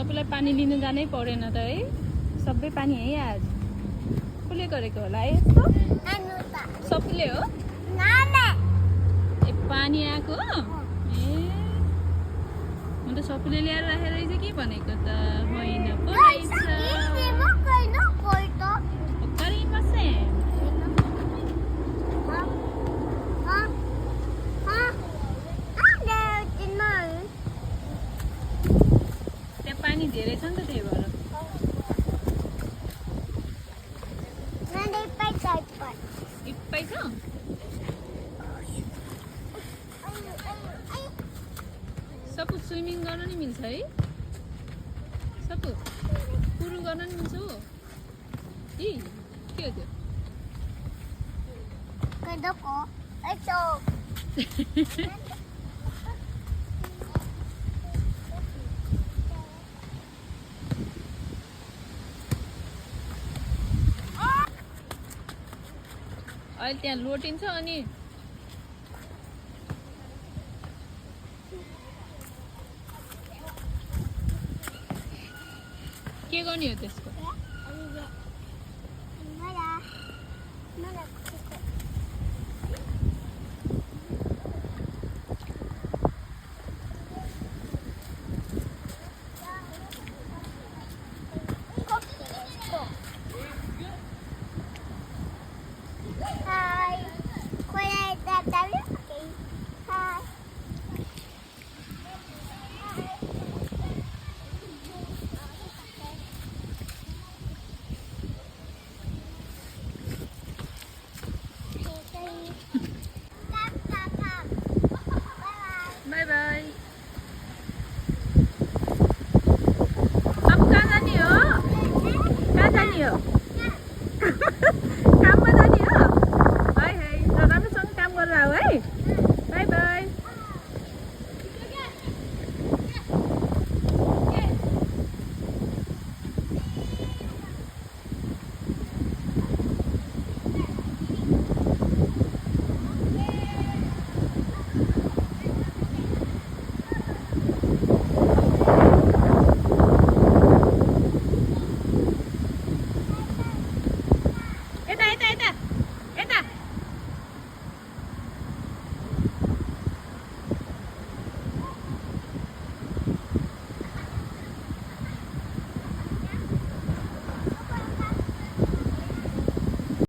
सबैलाई पानी लिन जानै परेन त है सबै पानी है आज कसले गरेको होला है यस्तो सबैले हो ए पानी आएको ए म त सबैले ल्याएर राखेर रहेछ के भनेको त होइन पो रहेछ पानी धेरै छ नि त त्यही भएर इप्पै छ सपु स्विमिङ गर्न नि मिल्छ है सपु पुरु गर्न नि मिल्छ हो के हो त्यो अहिले त्यहाँ लोटिन्छ अनि के गर्ने हो त्यसको काममा जाने हो है है राम्रोसँग काम गरेर आऊ है बाई बाई यता